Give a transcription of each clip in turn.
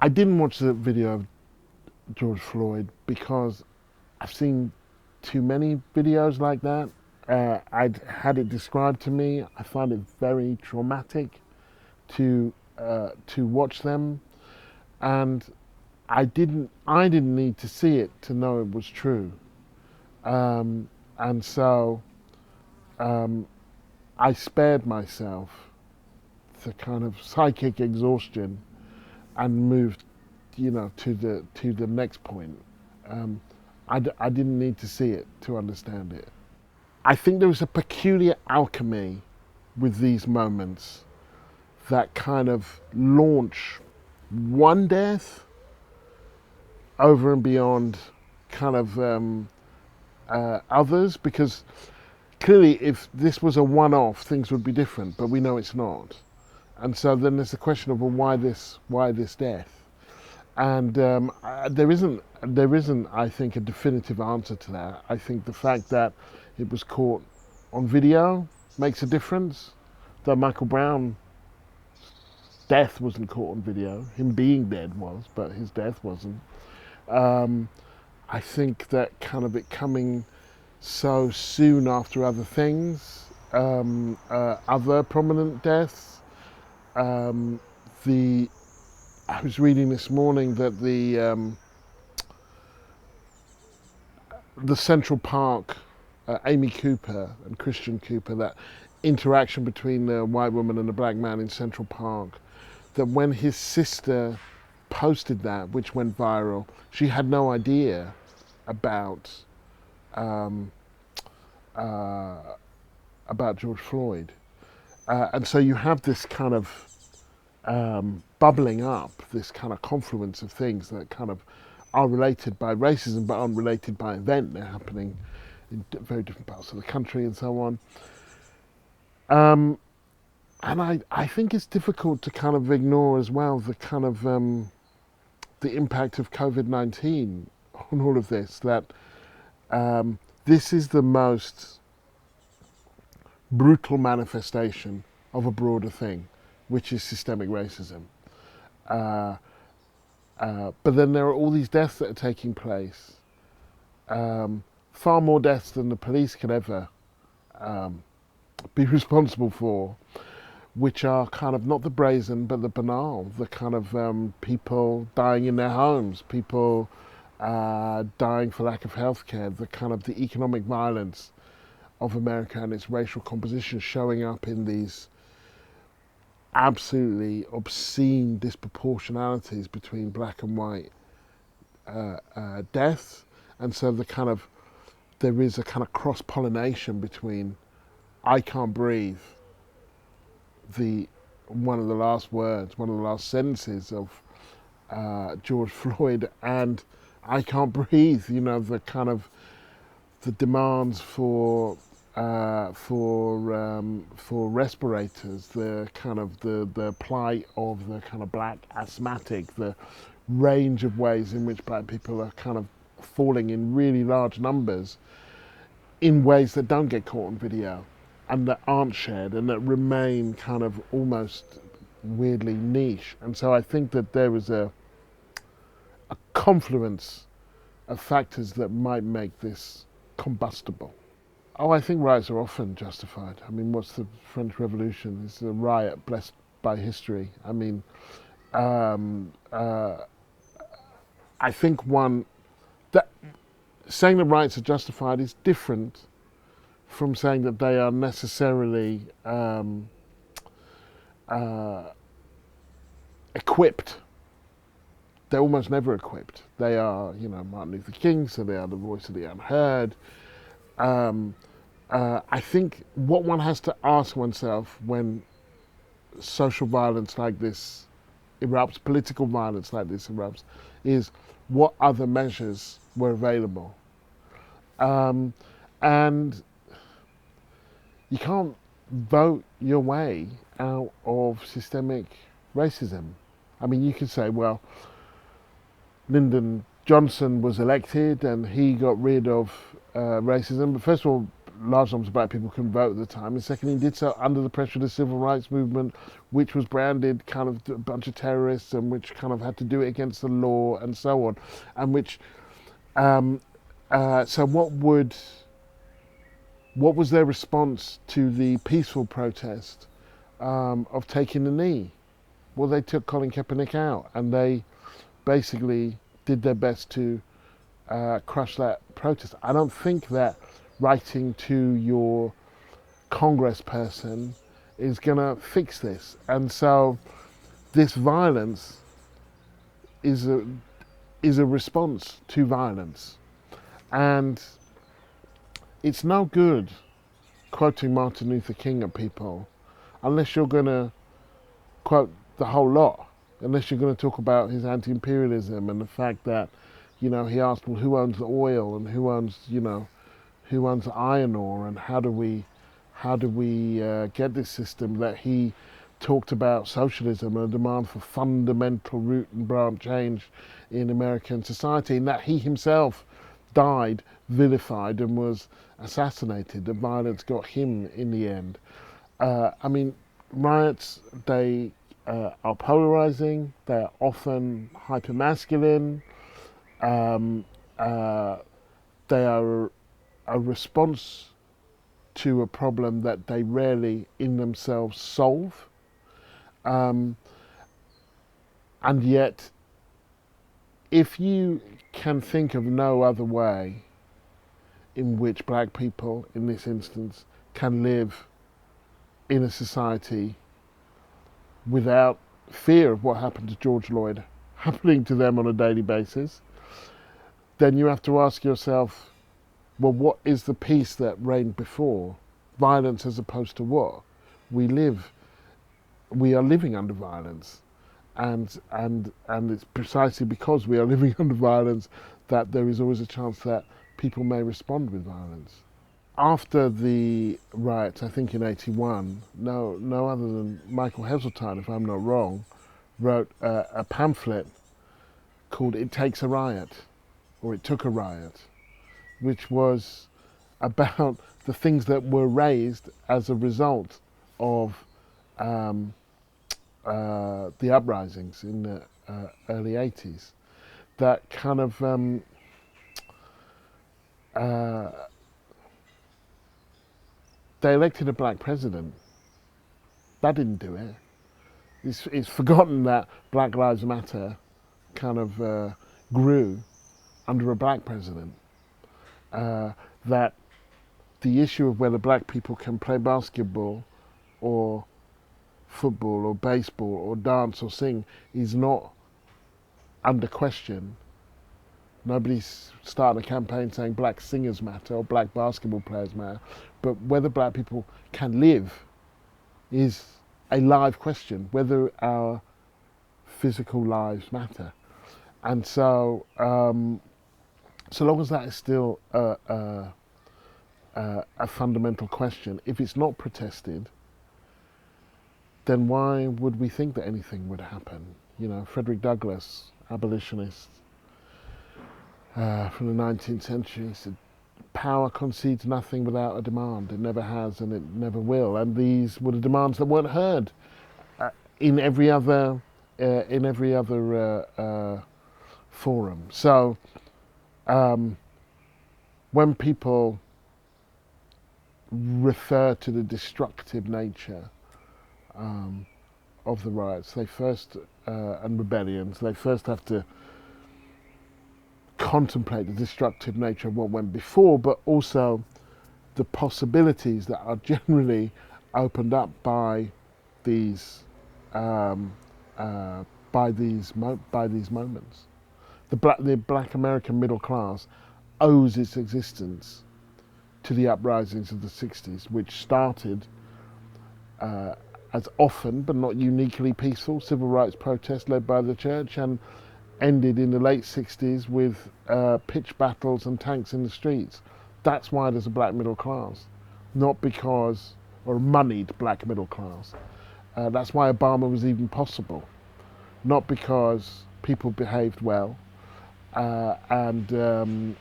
I didn't watch the video of George Floyd because I've seen too many videos like that. I'd had it described to me. I find it very traumatic to watch them, and I didn't need to see it to know it was true. And so um, I spared myself the kind of psychic exhaustion and moved, to the next point. Um, I didn't need to see it to understand it. I think there was a peculiar alchemy with these moments that kind of launch one death over and beyond kind of others, because clearly if this was a one-off, things would be different, but we know it's not. And so then there's the question of, well, why this death? And there isn't, I think, a definitive answer to that. I think the fact that it was caught on video makes a difference. Though Michael Brown's death wasn't caught on video, him being dead was, but his death wasn't. Um, I think that kind of it coming so soon after other things, other prominent deaths. Um, the I was reading this morning that the Central Park, Amy Cooper and Christian Cooper, that interaction between the white woman and the black man in Central Park, that when his sister posted that, which went viral, she had no idea about um, uh, about George Floyd, and so you have this kind of bubbling up, this kind of confluence of things that kind of are related by racism but aren't related by event. They're happening in very different parts of the country and so on. And I think it's difficult to kind of ignore as well the kind of the impact of COVID-19 on all of this, that this is the most brutal manifestation of a broader thing, which is systemic racism. Uh, but then there are all these deaths that are taking place, far more deaths than the police could ever um, be responsible for, which are kind of not the brazen but the banal, the kind of people dying in their homes, people dying for lack of healthcare, the kind of the economic violence of America and its racial composition showing up in these absolutely obscene disproportionalities between black and white deaths. And so there is a kind of cross-pollination between "I can't breathe," the one of the last words, one of the last sentences of George Floyd, and "I can't breathe." The kind of the demands for respirators, the kind of the plight of the kind of black asthmatic, the range of ways in which black people are kind of falling in really large numbers in ways that don't get caught on video and that aren't shared and that remain kind of almost weirdly niche. And so I think that there is a confluence of factors that might make this combustible. Oh, I think riots are often justified. I mean, what's the French Revolution? It's a riot blessed by history. I mean, um, uh, I think that saying that riots are justified is different from saying that they are necessarily uh, equipped. They're almost never equipped. They are, Martin Luther King, so they are the voice of the unheard. Um, I think what one has to ask oneself when social violence like this erupts, political violence like this erupts, is what other measures were available. Um, and you can't vote your way out of systemic racism. I mean, you could say, well, Lyndon Johnson was elected and he got rid of racism. But first of all, large numbers of black people couldn't vote at the time, and second, he did so under the pressure of the civil rights movement, which was branded kind of a bunch of terrorists, and which kind of had to do it against the law and so on, and which so what was their response to the peaceful protest of taking the knee? Well, they took Colin Kaepernick out, and they basically did their best to crush that protest. I don't think that writing to your congressperson is going to fix this. And so this violence is a response to violence. And it's no good quoting Martin Luther King at people unless you're going to quote the whole lot, unless you're going to talk about his anti-imperialism and the fact that, you know, he asked, well, who owns the oil and who owns, you know, who owns the iron ore, and how do we get this system, that he talked about socialism and a demand for fundamental root and branch change in American society, and that he himself died vilified and was assassinated. The violence got him in the end. I mean, riots, they are polarizing, they're often hypermasculine, they are a response to a problem that they rarely in themselves solve. And yet, if you can think of no other way in which black people, in this instance, can live in a society without fear of what happened to George Floyd happening to them on a daily basis, then you have to ask yourself, well, what is the peace that reigned before? Violence as opposed to what? We are living under violence. And it's precisely because we are living under violence that there is always a chance that people may respond with violence. After the riots, I think in '81, no other than Michael Heseltine, if I'm not wrong, wrote a pamphlet called "It Takes a Riot," or "It Took a Riot," which was about the things that were raised as a result of the uprisings in the early '80s. That kind of they elected a black president. That didn't do it. It's forgotten that Black Lives Matter kind of grew under a black president. That the issue of whether black people can play basketball or football or baseball or dance or sing is not under question. Nobody's starting a campaign saying black singers matter or black basketball players matter, but whether black people can live is a live question, whether our physical lives matter. And so, so long as that is still a fundamental question, if it's not protested, then why would we think that anything would happen? You know, Frederick Douglass, abolitionist from the 19th century, said, power concedes nothing without a demand. It never has and it never will. And these were the demands that weren't heard in every other forum. So when people refer to the destructive nature of the riots, they first and rebellions, they first have to contemplate the destructive nature of what went before, but also the possibilities that are generally opened up by these moments. The black American middle class owes its existence to the uprisings of the 60s, which started as often but not uniquely peaceful civil rights protests led by the church, and ended in the late 60s with pitched battles and tanks in the streets. That's why there's a black middle class, not because, or a moneyed black middle class. That's why Obama was even possible, not because people behaved well and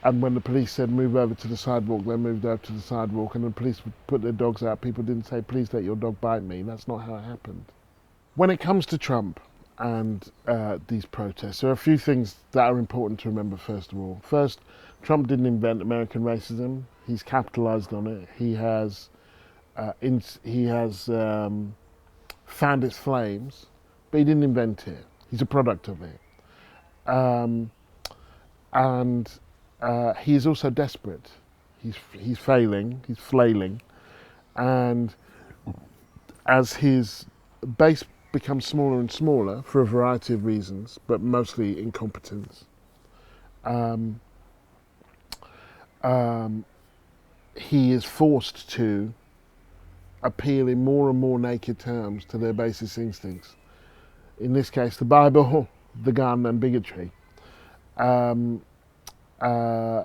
And when the police said move over to the sidewalk, they moved over to the sidewalk, and the police would put their dogs out. People didn't say, please let your dog bite me. That's not how it happened. When it comes to Trump and these protests, there are a few things that are important to remember, first of all. First, Trump didn't invent American racism. He's capitalized on it. He has fanned its flames, but he didn't invent it. He's a product of it. Um, and he is also desperate. He's failing, he's flailing, and as his base becomes smaller and smaller for a variety of reasons, but mostly incompetence, um, he is forced to appeal in more and more naked terms to their basest instincts. In this case, the Bible, the gun, and bigotry. Um, uh,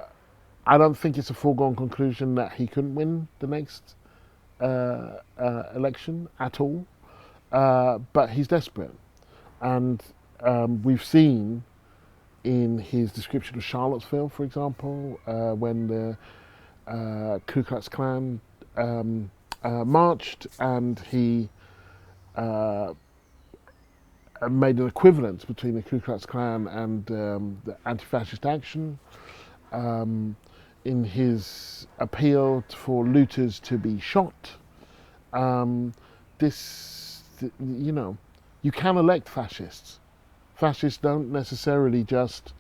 I don't think it's a foregone conclusion that he couldn't win the next election at all, but he's desperate. And we've seen in his description of Charlottesville, for example, when the Ku Klux Klan marched, and he made an equivalence between the Ku Klux Klan and the anti-fascist action. In his appeal for looters to be shot, you can elect fascists. Fascists don't necessarily just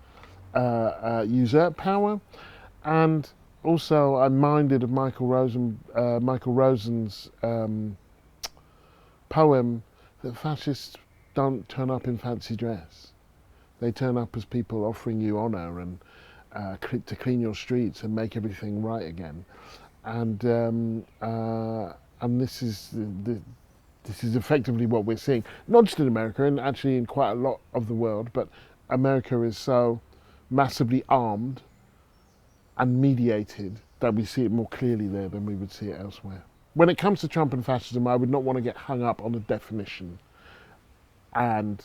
usurp power. And also, I'm minded of Michael Rosen's poem that fascists don't turn up in fancy dress. They turn up as people offering you honour and to clean your streets and make everything right again. And this is effectively what we're seeing, not just in America, and actually in quite a lot of the world. But America is so massively armed and mediated that we see it more clearly there than we would see it elsewhere. When it comes to Trump and fascism, I would not want to get hung up on a definition and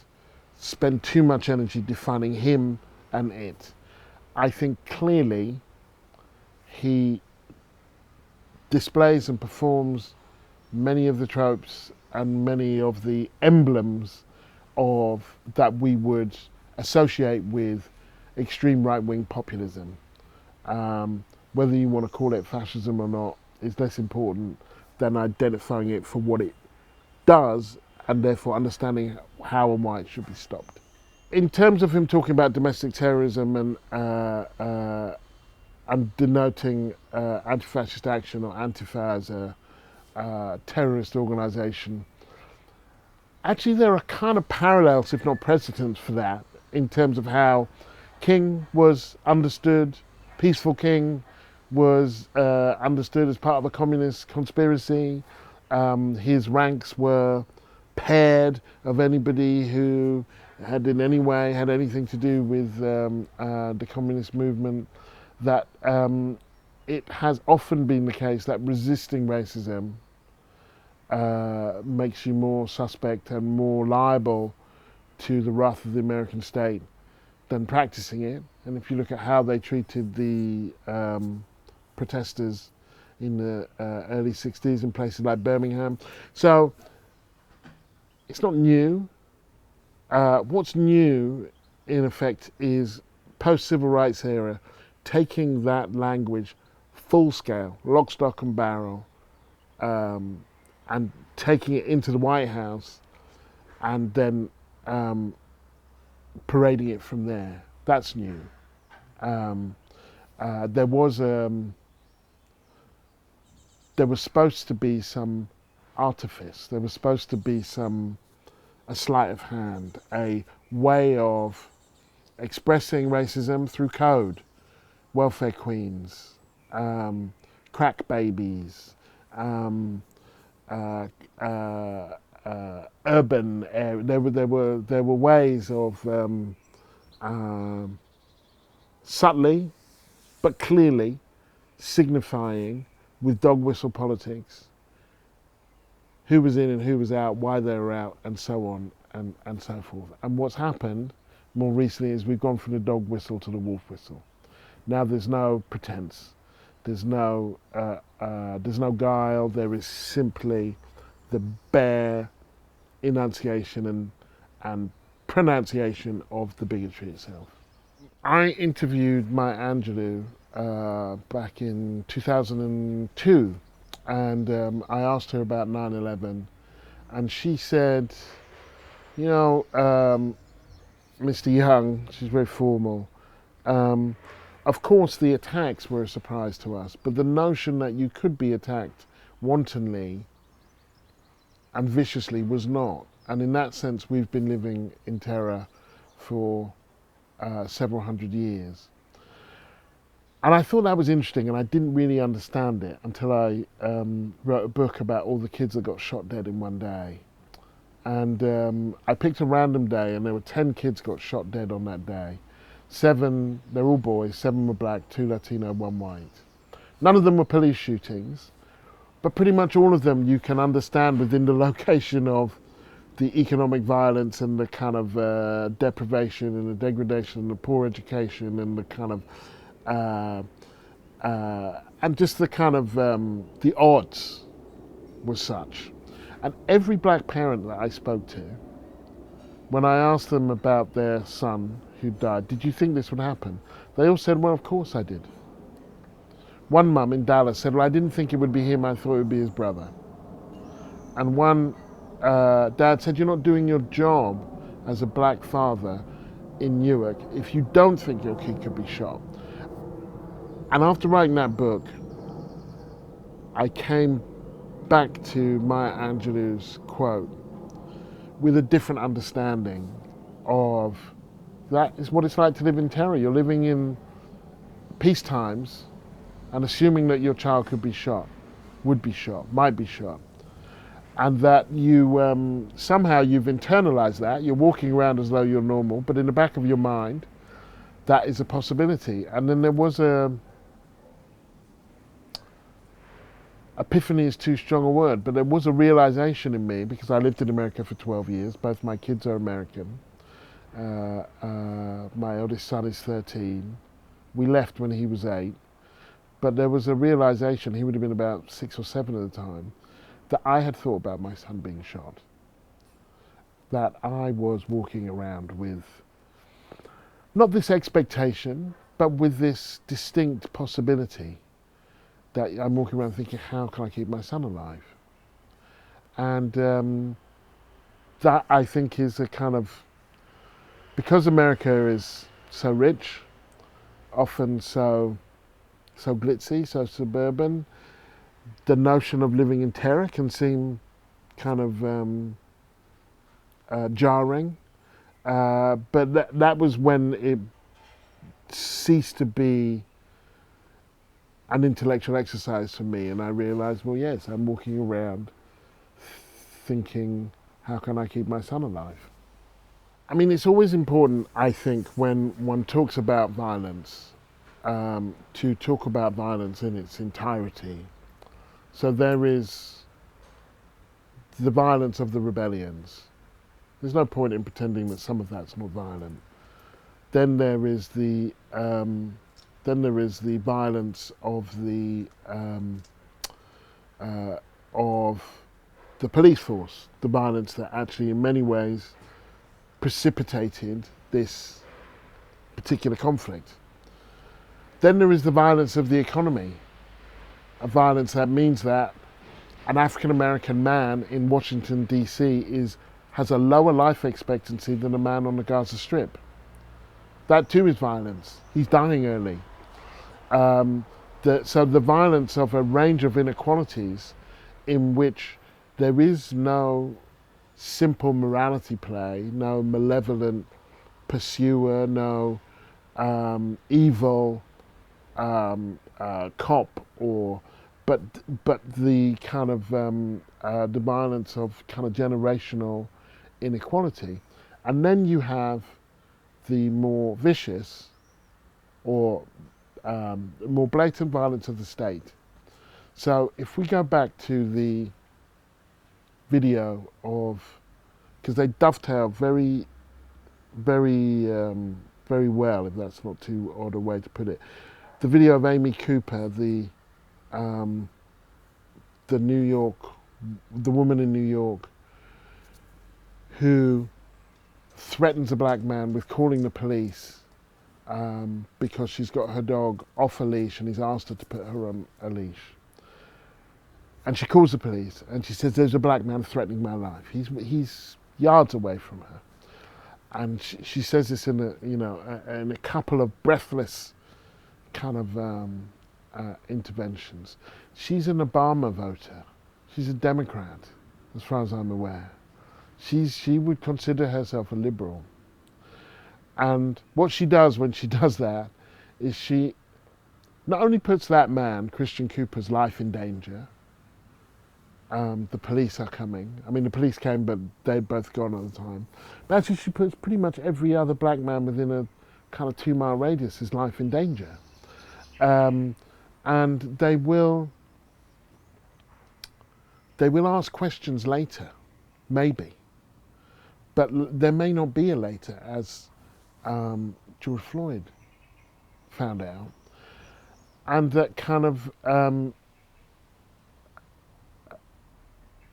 spend too much energy defining him and it. I think clearly he displays and performs many of the tropes and many of the emblems of that we would associate with extreme right-wing populism. Whether you want to call it fascism or not is less important than identifying it for what it does, and therefore understanding how and why it should be stopped. In terms of him talking about domestic terrorism and denoting anti-fascist action or Antifa as a terrorist organisation, actually there are kind of parallels, if not precedents, for that in terms of how King was understood. Peaceful King was understood as part of a communist conspiracy. His ranks were paired of anybody who had in any way had anything to do with the communist movement. That it has often been the case that resisting racism makes you more suspect and more liable to the wrath of the American state than practicing it. And if you look at how they treated the protesters in the early 60s in places like Birmingham. So it's not new. What's new, in effect, is post-civil rights era, taking that language full scale, lock, stock and barrel, and taking it into the White House and then parading it from there. That's new. There was supposed to be some artifice. There was supposed to be a sleight of hand, a way of expressing racism through code. Welfare queens, crack babies, urban area. There were ways of subtly but clearly signifying with dog whistle politics who was in and who was out, why they were out, and so on and so forth. And what's happened more recently is we've gone from the dog whistle to the wolf whistle. Now there's no pretense, there's no guile. There is simply the bare enunciation and pronunciation of the bigotry itself. I interviewed Maya Angelou back in 2002, and I asked her about 9/11, and she said, you know, Mr. Young, she's very formal, of course the attacks were a surprise to us, but the notion that you could be attacked wantonly and viciously was not. And in that sense, we've been living in terror for several hundred years. And I thought that was interesting, and I didn't really understand it until I wrote a book about all the kids that got shot dead in one day. And I picked a random day, and there were 10 kids got shot dead on that day. 7, they're all boys, 7 were black, 2 Latino, 1 white. None of them were police shootings, but pretty much all of them you can understand within the location of the economic violence and the kind of deprivation and the degradation and the poor education and the kind of and just the kind of the odds were such. And every black parent that I spoke to, when I asked them about their son who died, did you think this would happen? They all said, well, of course I did. One mum in Dallas said, well, I didn't think it would be him, I thought it would be his brother. And one dad said, you're not doing your job as a black father in Newark if you don't think your kid could be shot. And after writing that book, I came back to Maya Angelou's quote with a different understanding of that is what it's like to live in terror. You're living in peace times and assuming that your child could be shot, would be shot, might be shot. And that you somehow you've internalized that. You're walking around as though you're normal, but in the back of your mind, that is a possibility. And then there was epiphany is too strong a word, but there was a realization in me, because I lived in America for 12 years. Both my kids are American. My eldest son is 13. We left when he was 8. But there was a realization, he would have been about 6 or 7 at the time, that I had thought about my son being shot. That I was walking around with not this expectation, but with this distinct possibility that I'm walking around thinking, how can I keep my son alive? And that, I think, is a kind of, because America is so rich, often so glitzy, so suburban, the notion of living in terror can seem kind of jarring. But that was when it ceased to be an intellectual exercise for me, and I realized, well, yes, I'm walking around thinking, how can I keep my son alive? I mean, it's always important, I think, when one talks about violence, to talk about violence in its entirety. So there is the violence of the rebellions. There's no point in pretending that some of that's not violent. Then there is the violence of the police force, the violence that actually in many ways precipitated this particular conflict. Then there is the violence of the economy, a violence that means that an African American man in Washington DC has a lower life expectancy than a man on the Gaza Strip. That too is violence. He's dying early. So the violence of a range of inequalities in which there is no simple morality play, no malevolent pursuer, no evil cop, but the kind of the violence of kind of generational inequality. And then you have the more vicious or more blatant violence of the state. So if we go back to the video of, because they dovetail very well, if that's not too odd a way to put it. the video of Amy Cooper, um, the New York, the woman in New York who threatens a black man with calling the police because she's got her dog off a leash and he's asked her to put her on a leash. And she calls the police and she says, "There's a black man threatening my life. He's yards away from her." And she says this in in a couple of breathless kind of interventions. She's an Obama voter. She's a Democrat, as far as I'm aware. She would consider herself a liberal. And what she does when she does that is she not only puts that man, Christian Cooper's, life in danger. The police are coming. I mean, the police came, but they'd both gone at the time. But actually, she puts pretty much every other black man within a kind of 2-mile radius' his life in danger. And they will ask questions later, maybe. But there may not be a later, as George Floyd found out. And that kind of,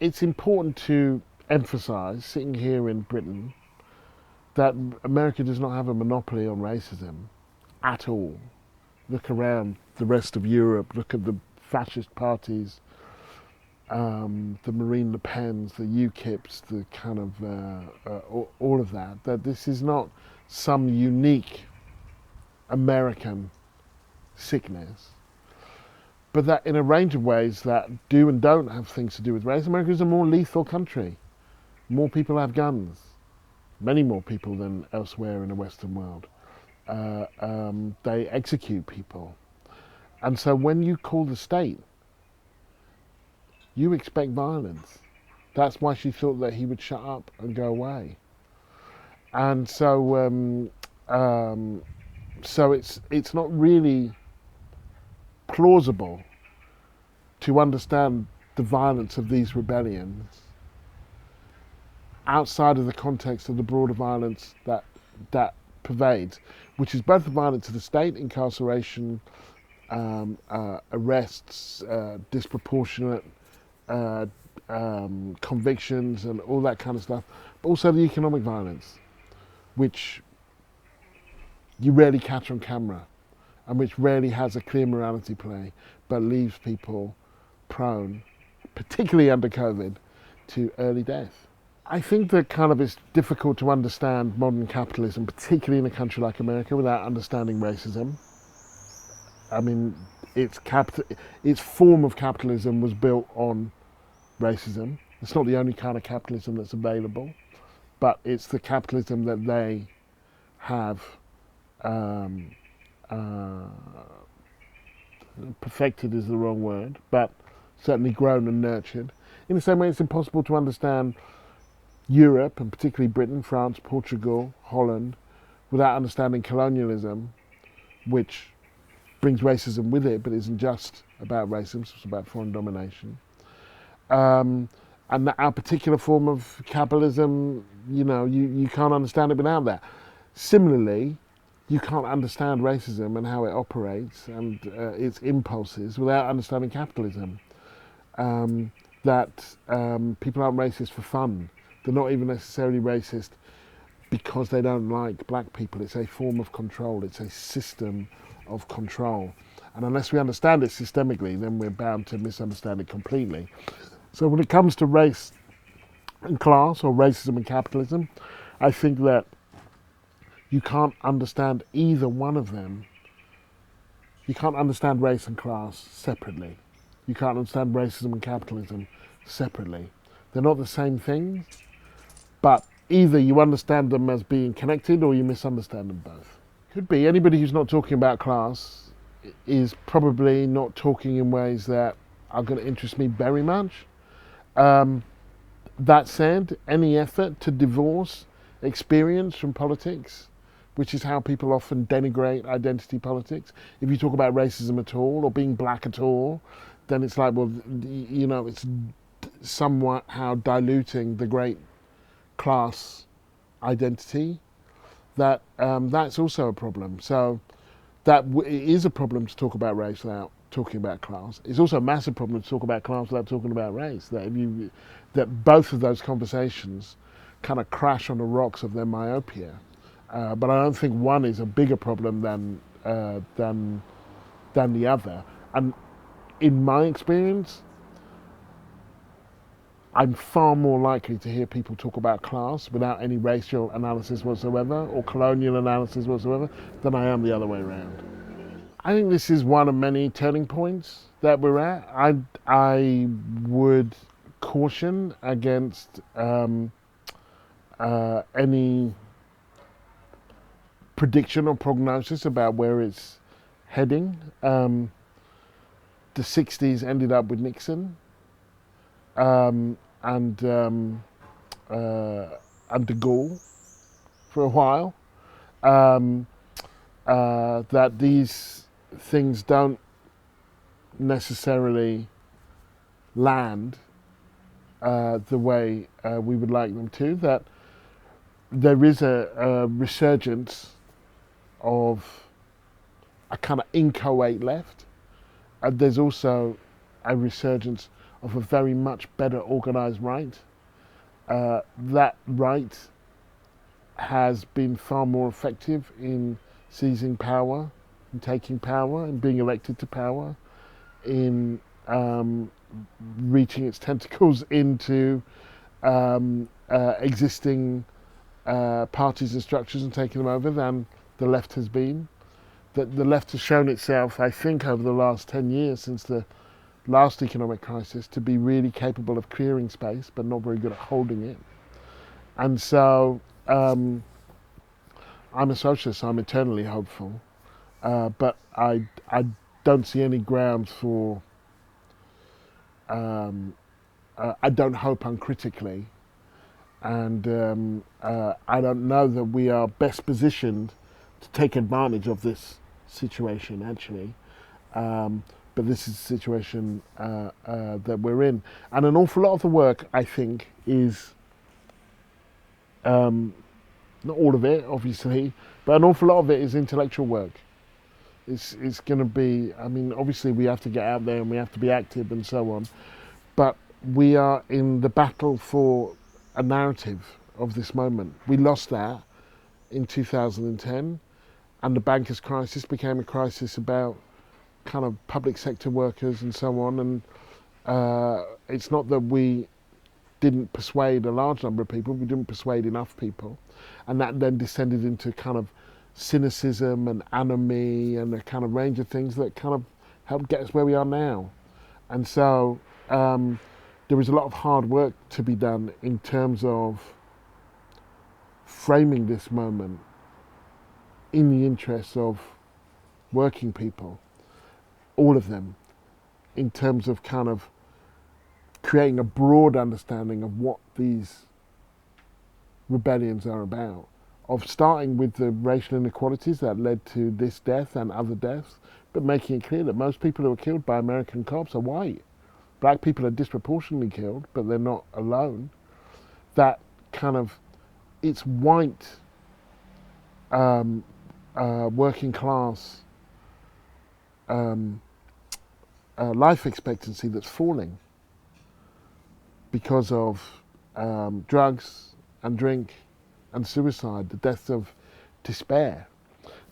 it's important to emphasise, sitting here in Britain, that America does not have a monopoly on racism at all. Look around the rest of Europe, look at the fascist parties, the Marine Le Pens, the UKIPs, the kind of, all of that, that this is not some unique American sickness, but that in a range of ways that do and don't have things to do with race, America is a more lethal country. More people have guns, many more people than elsewhere in the Western world. They execute people. And so when you call the state, you expect violence. That's why she thought that he would shut up and go away. And so, so it's not really plausible to understand the violence of these rebellions outside of the context of the broader violence that pervades, which is both the violence of the state, incarceration, arrests, disproportionate convictions and all that kind of stuff, but also the economic violence, which you rarely catch on camera and which rarely has a clear morality play, but leaves people prone, particularly under COVID, to early death. I think that kind of it's difficult to understand modern capitalism, particularly in a country like America, without understanding racism. I mean, its form of capitalism was built on racism. It's not the only kind of capitalism that's available, but it's the capitalism that they have perfected is the wrong word, but certainly grown and nurtured. In the same way, it's impossible to understand Europe, and particularly Britain, France, Portugal, Holland, without understanding colonialism, which brings racism with it, but isn't just about racism, it's about foreign domination. And our particular form of capitalism, you can't understand it without that. Similarly, you can't understand racism and how it operates and its impulses without understanding capitalism. That people aren't racist for fun. They're not even necessarily racist because they don't like black people. It's a form of control. It's a system of control. And unless we understand it systemically, then we're bound to misunderstand it completely. So when it comes to race and class, or racism and capitalism, I think that you can't understand either one of them. You can't understand race and class separately. You can't understand racism and capitalism separately. They're not the same things, but either you understand them as being connected or you misunderstand them both. Could be. Anybody who's not talking about class is probably not talking in ways that are going to interest me very much. That said, any effort to divorce experience from politics, which is how people often denigrate identity politics. If you talk about racism at all or being black at all, then it's like, well, it's somewhat how diluting the great class identity. That's also a problem. So it is a problem to talk about race without talking about class. It's also a massive problem to talk about class without talking about race. That both of those conversations kind of crash on the rocks of their myopia. But I don't think one is a bigger problem than the other. And in my experience, I'm far more likely to hear people talk about class without any racial analysis whatsoever or colonial analysis whatsoever than I am the other way around. I think this is one of many turning points that we're at. I would caution against any prediction or prognosis about where it's heading. The 60s ended up with Nixon. And De Gaulle for a while, that these things don't necessarily land the way we would like them to, that there is a resurgence of a kind of inchoate left, and there's also a resurgence of a very much better organised right. That right has been far more effective in seizing power, in taking power, in being elected to power, in reaching its tentacles into existing parties and structures and taking them over than the left has been. That the left has shown itself, I think, over the last 10 years since the last economic crisis, to be really capable of clearing space but not very good at holding it. And so I'm a socialist, so I'm eternally hopeful, but I don't see any grounds for I don't hope uncritically, and I don't know that we are best positioned to take advantage of this situation actually. But this is the situation that we're in. And an awful lot of the work, I think, is, not all of it, obviously, but an awful lot of it is intellectual work. It's going to be, I mean, obviously we have to get out there and we have to be active and so on, but we are in the battle for a narrative of this moment. We lost that in 2010, and the bankers' crisis became a crisis about kind of public sector workers and so on, and it's not that we didn't persuade a large number of people, we didn't persuade enough people, and that then descended into kind of cynicism and anomie and a kind of range of things that kind of helped get us where we are now. And so there is a lot of hard work to be done in terms of framing this moment in the interests of working people, all of them, in terms of kind of creating a broad understanding of what these rebellions are about, of starting with the racial inequalities that led to this death and other deaths, but making it clear that most people who are killed by American cops are white. Black people are disproportionately killed, but they're not alone. That kind of, it's white working class life expectancy that's falling because of drugs and drink and suicide, the deaths of despair.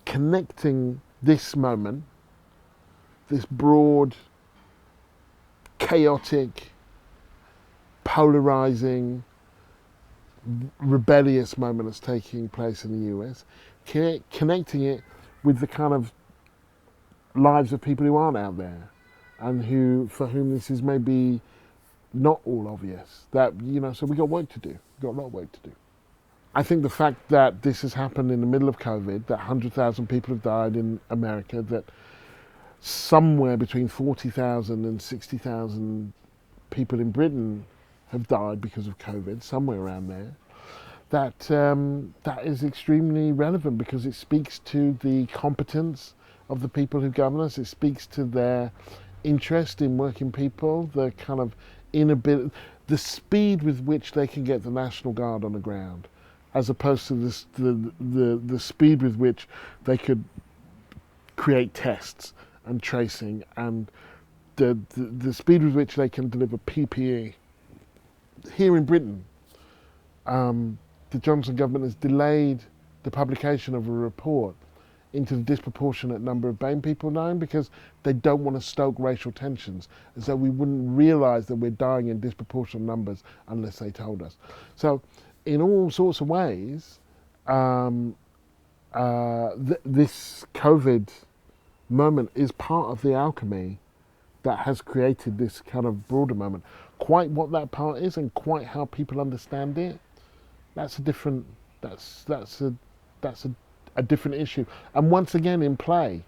Connecting this moment, this broad, chaotic, polarizing, rebellious moment that's taking place in the US, connecting it with the kind of lives of people who aren't out there and for whom this is maybe not all obvious. That, you know, so we got work to do. We've got a lot of work to do. I think the fact that this has happened in the middle of COVID, that 100,000 people have died in America, that somewhere between 40,000 and 60,000 people in Britain have died because of COVID, somewhere around there, that is extremely relevant because it speaks to the competence of the people who govern us. It speaks to their interest in working people, the kind of inability, the speed with which they can get the National Guard on the ground, as opposed to the speed with which they could create tests and tracing, and the speed with which they can deliver PPE. Here in Britain, the Johnson government has delayed the publication of a report into the disproportionate number of BAME people dying because they don't want to stoke racial tensions, as though we wouldn't realise that we're dying in disproportionate numbers unless they told us. So in all sorts of ways, this COVID moment is part of the alchemy that has created this kind of broader moment. Quite what that part is and quite how people understand it, that's a different a different issue. And once again in play,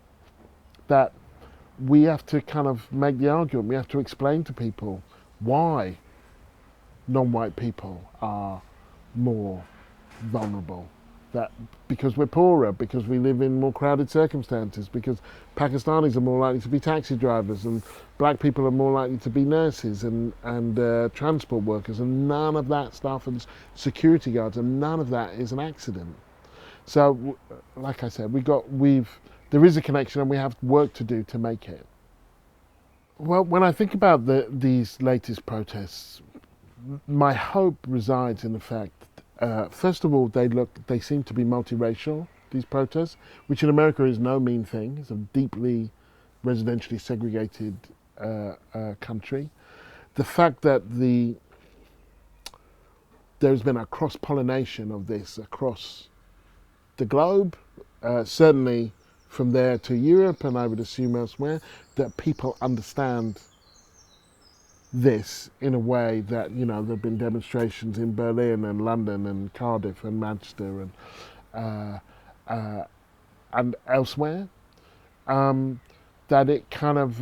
that we have to kind of make the argument, we have to explain to people why non-white people are more vulnerable. That because we're poorer, because we live in more crowded circumstances, because Pakistanis are more likely to be taxi drivers and black people are more likely to be nurses and transport workers, and none of that stuff, and security guards, and none of that is an accident. So, like I said, there is a connection and we have work to do to make it. Well, when I think about these latest protests, my hope resides in the fact, first of all, they seem to be multiracial, these protests, which in America is no mean thing. It's a deeply residentially segregated country. The fact that there's been a cross-pollination of this across the globe, certainly from there to Europe, and I would assume elsewhere, that people understand this in a way that, you know, there have been demonstrations in Berlin and London and Cardiff and Manchester and elsewhere, that it kind of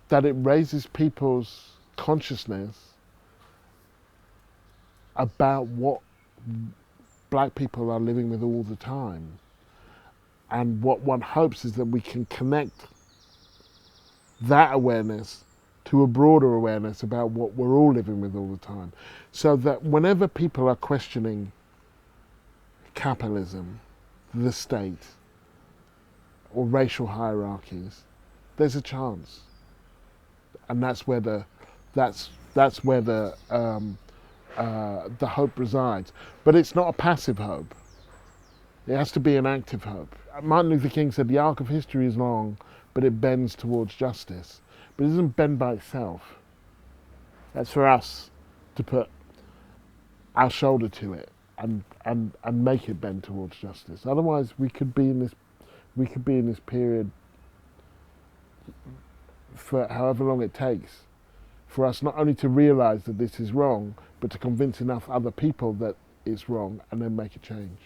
that it raises people's consciousness about what black people are living with all the time, and what one hopes is that we can connect that awareness to a broader awareness about what we're all living with all the time, so that whenever people are questioning capitalism, the state, or racial hierarchies, there's a chance, and that's where the hope resides. But it's not a passive hope. It has to be an active hope. Martin Luther King said the arc of history is long, but it bends towards justice. But it doesn't bend by itself. That's for us to put our shoulder to it and make it bend towards justice. Otherwise, we could be in this period for however long it takes for us not only to realise that this is wrong, but to convince enough other people that it's wrong and then make a change.